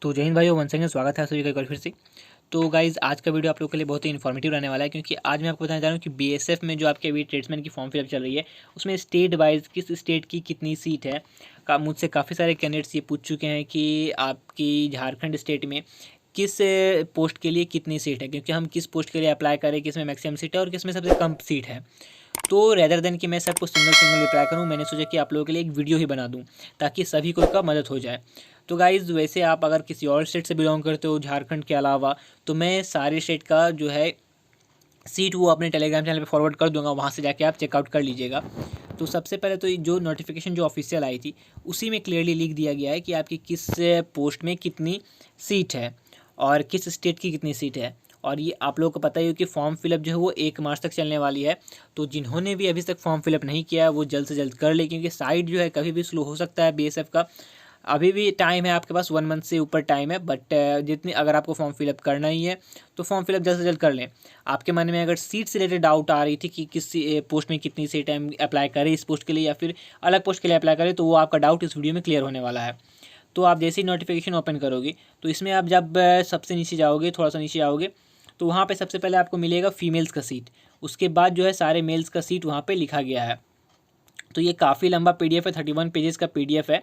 तो जय हिंद भाइयों, वंस अगेन स्वागत है सभी का एक बार फिर से। तो गाइज़ आज का वीडियो आप लोगों के लिए बहुत ही इन्फॉर्मेटिव रहने वाला है, क्योंकि आज मैं आपको बताना चाह रहा हूँ कि बीएसएफ में जो आपके अभी ट्रेड्समैन की फॉर्म फिलअप चल रही है, उसमें स्टेट वाइज किस स्टेट की कितनी सीट है। मुझसे काफ़ी सारे कैंडिडेट्स ये पूछ चुके हैं कि आपकी झारखंड स्टेट में किस पोस्ट के लिए कितनी सीट है, क्योंकि हम किस पोस्ट के लिए अप्लाई करें, किस में मैक्सिमम सीट है और किस में सबसे कम सीट है। तो रेदर देन कि मैं सबको सिंगल सिंगल रिप्लाई करूँ, मैंने सोचा कि आप लोगों के लिए एक वीडियो ही बना दूँ ताकि सभी को का मदद हो जाए। तो गाइज़ वैसे आप अगर किसी और स्टेट से बिलोंग करते हो झारखंड के अलावा, तो मैं सारे स्टेट का जो है सीट वो अपने टेलीग्राम चैनल पे फॉरवर्ड कर दूंगा, वहाँ से जाके आप चेकआउट कर लीजिएगा। तो सबसे पहले तो जो नोटिफिकेशन जो ऑफिशियल आई थी उसी में क्लियरली लिख दिया गया है कि आपकी किस पोस्ट में कितनी सीट है और किस स्टेट की कितनी सीट है। और ये आप लोगों को पता ही हो कि फॉर्म फिलअप जो है वो 1 मार्च तक चलने वाली है। तो जिन्होंने भी अभी तक फॉर्म फिलअप नहीं किया है वो जल्द से जल्द कर ले, क्योंकि साइट जो है कभी भी स्लो हो सकता है बीएसएफ का। अभी भी टाइम है आपके पास, 1 मंथ से ऊपर टाइम है, बट जितनी अगर आपको फॉर्म फिलअप करना ही है तो फॉर्म फिलअप जल्द से जल्द कर लें। आपके मन में अगर सीट से रिलेटेड डाउट आ रही थी कि किस पोस्ट में कितनी सीट है, अप्लाई करें इस पोस्ट के लिए या फिर अलग पोस्ट के लिए अप्लाई करें, तो वो आपका डाउट इस वीडियो में क्लियर होने वाला है। तो आप जैसे ही नोटिफिकेशन ओपन करोगे तो इसमें आप जब सबसे नीचे जाओगे, थोड़ा सा नीचे आओगे, तो वहाँ पे सबसे पहले आपको मिलेगा फीमेल्स का सीट। उसके बाद जो है सारे मेल्स का सीट वहाँ पे लिखा गया है। तो ये काफ़ी लंबा पीडीएफ है, 31 पेजेस का पीडीएफ है।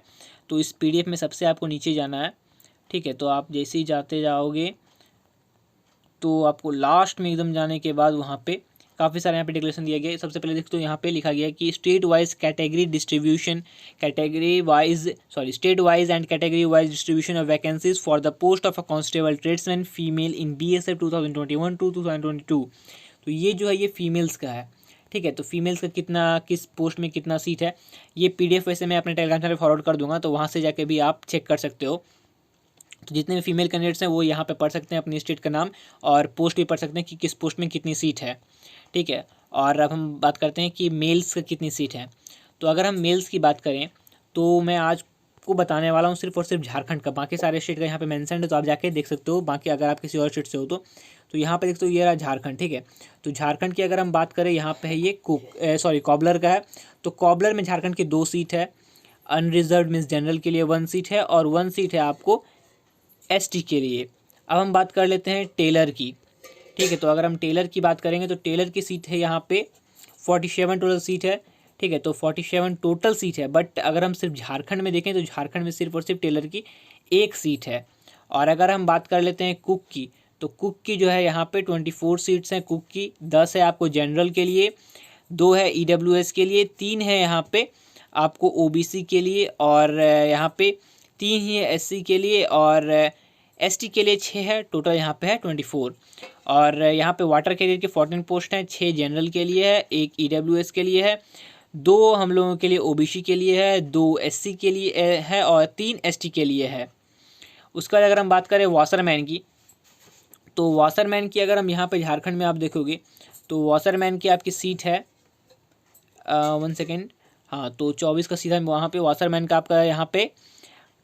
तो इस पीडीएफ में सबसे आपको नीचे जाना है, ठीक है। तो आप जैसे ही जाते जाओगे तो आपको लास्ट में एकदम जाने के बाद वहाँ पे काफ़ी सारे यहाँ पे डिक्लेरेशन दिया गया है। सबसे पहले देखो तो यहाँ पे लिखा गया है कि state wise category distribution, state wise and category wise distribution of vacancies for the post of a constable tradesman female in BSF 2021 to 2022। तो ये जो है ये फीमेल्स का है, ठीक है। तो फीमेल्स का कितना, किस पोस्ट में कितना सीट है, ये पीडीएफ वैसे मैं अपने टेलीग्राम चैनल पर फॉरवर्ड कर दूंगा, तो वहाँ से जाके भी आप चेक कर सकते हो। तो जितने भी फीमेल कैंडिडेट्स हैं वो यहाँ पे पढ़ सकते हैं अपनी स्टेट का नाम और पोस्ट भी पढ़ सकते हैं कि किस पोस्ट में कितनी सीट है, ठीक है। और अब हम बात करते हैं कि मेल्स का कितनी सीट है। तो अगर हम मेल्स की बात करें तो मैं आज को बताने वाला हूँ सिर्फ और सिर्फ झारखंड का, बाकी सारे स्टेट का यहाँ पे मेंशन है तो आप जाके देख सकते हो। बाकी अगर आप किसी और स्टेट से हो तो यहाँ पे देखते हो ये रहा झारखंड, ठीक है। तो झारखंड की अगर हम बात करें, यहाँ पे है ये कॉबलर का है। तो कॉबलर में झारखंड की 2 सीट है, अनरिजर्व मीन्स जनरल के लिए 1 सीट है और 1 सीट है आपको एसटी के लिए। अब हम बात कर लेते हैं टेलर की, ठीक है। तो अगर हम टेलर की बात करेंगे तो टेलर की सीट है यहाँ पे 47 टोटल सीट है, ठीक है। तो 47 टोटल सीट है, बट अगर हम सिर्फ झारखंड में देखें तो झारखंड में सिर्फ और सिर्फ टेलर की 1 सीट है। और अगर हम बात कर लेते हैं कुक की, तो कुक की जो है यहाँ पे 24 सीट्स हैं कुक की। 10 है आपको जनरल के लिए, 2 है ईडब्ल्यूएस के लिए, 3 है यहाँ पे आपको ओबीसी के लिए और यहाँ पे 3 ही है एससी के लिए और एसटी के लिए 6 है। टोटल यहाँ पे है 24। और यहाँ पे वाटर कैरियर के 14 पोस्ट हैं, 6 जनरल के लिए है, 1 ईडब्ल्यूएस के लिए है, 2 हम लोगों के लिए ओबीसी के लिए है, 2 एससी के लिए है और 3 एसटी के लिए है। उसके बाद अगर हम बात करें वाशरमैन की, तो वाशरमैन की अगर हम यहाँ पे झारखंड में आप देखोगे तो वाशरमैन की आपकी सीट है 1 सेकेंड, हाँ, तो 24 का सीधा वहाँ पे वाशरमैन का आपका यहाँ पे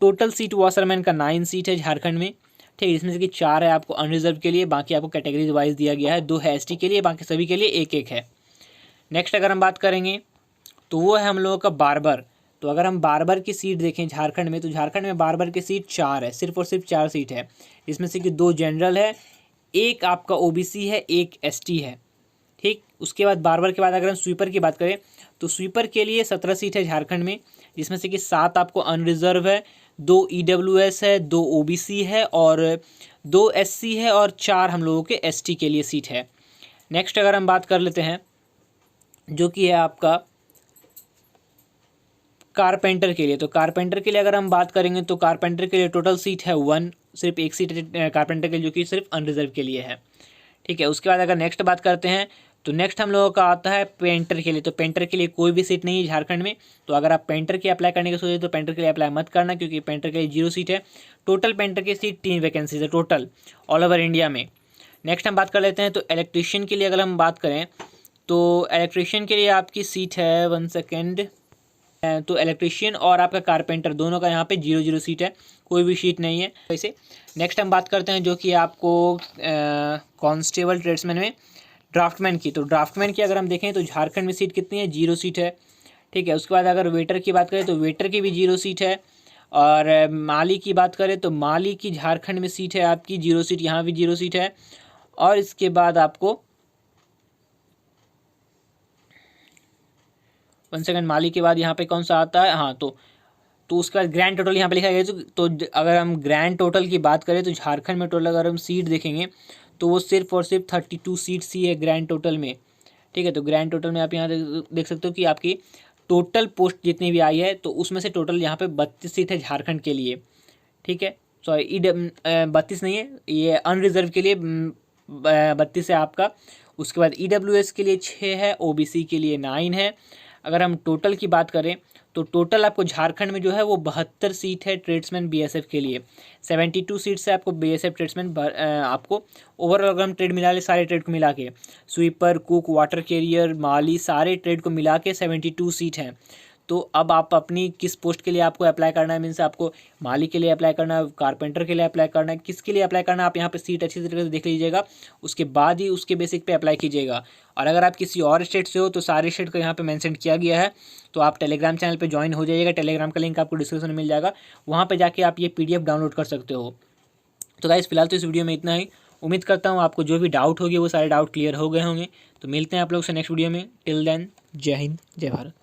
टोटल सीट वाशरमैन का 9 सीट है झारखंड में, ठीक है। इसमें से कि 4 है आपको अनरिजर्व के लिए, बाकी आपको कैटेगरीज वाइज दिया गया है, 2 है एसटी के लिए, बाकी सभी के लिए 1-1 है। नेक्स्ट अगर हम बात करेंगे तो वो है हम लोगों का बार्बर। तो अगर हम बार्बर की सीट देखें झारखंड में, तो झारखंड में बार्बर की सीट 4 है, सिर्फ और सिर्फ 4 सीट है। इसमें से कि 2 जनरल है, 1 आपका ओबीसी है, 1 एसटी है, ठीक। उसके बाद बार्बर के बाद अगर हम स्वीपर की बात करें तो स्वीपर के लिए 17 सीट है झारखंड में, जिसमें से कि 7 आपको अनरिजर्व है, 2 ईडब्ल्यूएस है, 2 ओबीसी है और 2 एससी है और 4 हम लोगों के एसटी के लिए सीट है। नेक्स्ट अगर हम बात कर लेते हैं जो कि है आपका कारपेंटर के लिए, तो कारपेंटर के लिए अगर हम बात करेंगे तो कारपेंटर के लिए टोटल सीट है 1, सिर्फ 1 सीट है कारपेंटर के लिए जो कि सिर्फ अनरिजर्व के लिए है, ठीक है। उसके बाद अगर नेक्स्ट बात करते हैं तो नेक्स्ट हम लोगों का आता है पेंटर के लिए। तो पेंटर के लिए कोई भी सीट नहीं है झारखंड में। तो अगर आप पेंटर के अप्लाई करने की सोचे तो पेंटर के लिए अप्लाई मत करना, क्योंकि पेंटर के लिए 0 सीट है। टोटल पेंटर की सीट 3 वैकेंसीज है टोटल ऑल ओवर इंडिया में। नेक्स्ट हम बात कर लेते हैं तो इलेक्ट्रीशियन के लिए अगर हम बात करें तो इलेक्ट्रीशियन के लिए आपकी सीट है 1 सेकेंड, तो इलेक्ट्रीशियन और आपका कारपेंटर दोनों का यहाँ पे 0-0 सीट है, कोई भी सीट नहीं है वैसे। नेक्स्ट हम बात करते हैं जो कि आपको कांस्टेबल ट्रेड्समैन में ड्राफ्टमैन की। तो ड्राफ्टमैन की अगर हम देखें तो झारखंड में सीट कितनी है, 0 सीट है, ठीक है। उसके बाद अगर वेटर की बात करें तो वेटर की भी 0 सीट है और माली की बात करें तो माली की झारखंड में सीट है आपकी 0 सीट, यहाँ भी 0 सीट है। और इसके बाद आपको 1 सेकंड, माली के बाद यहाँ पे कौन सा आता है, हाँ तो उसका ग्रैंड टोटल यहाँ पे लिखा गया है। तो अगर हम ग्रैंड टोटल की बात करें तो झारखंड में टोटल अगर हम सीट देखेंगे तो वो सिर्फ और सिर्फ 32 सीट्स ही है ग्रैंड टोटल में, ठीक है। तो ग्रैंड टोटल में आप यहाँ देख सकते हो कि आपकी टोटल पोस्ट जितनी भी आई है तो उसमें से टोटल यहाँ पे 32 सीट है झारखंड के लिए, ठीक है। सॉरी 32 नहीं है, ये अनरिजर्व के लिए 32 है आपका। उसके बाद EWS के लिए 6 है, OBC के लिए 9 है। अगर हम टोटल की बात करें तो टोटल आपको झारखंड में जो है वो 72 सीट है ट्रेड्समैन BSF के लिए, 72 सीट से आपको BSF ट्रेड्समैन आपको ओवरऑल अगर हम ट्रेड मिला ले, सारे ट्रेड को मिला के, स्वीपर, कुक, वाटर कैरियर, माली, सारे ट्रेड को मिला के 72 सीट हैं। तो अब आप अपनी किस पोस्ट के लिए आपको अप्लाई करना है, मीन्स आपको माली के लिए अप्लाई करना है, कारपेंटर के लिए अप्लाई करना है, किसके लिए अप्लाई करना है, आप यहाँ पे सीट अच्छी तरीके से देख लीजिएगा, उसके बाद ही उसके बेसिक पे अप्लाई कीजिएगा। और अगर आप किसी और स्टेट से हो तो सारे स्टेट को यहाँ पे मेंशन किया गया है, तो आप टेलीग्राम चैनल पे ज्वाइन हो जाइएगा। टेलीग्राम का लिंक आपको डिस्क्रिप्शन में मिल जाएगा, वहाँ पे जाके आप ये PDF डाउनलोड कर सकते हो। तो गाइस फिलहाल तो इस वीडियो में इतना ही। उम्मीद करता हूँ आपको जो भी डाउट होगी वो सारे डाउट क्लियर हो गए होंगे। तो मिलते हैं आप लोग से नेक्स्ट वीडियो में। टिल देन, जय हिंद, जय भारत।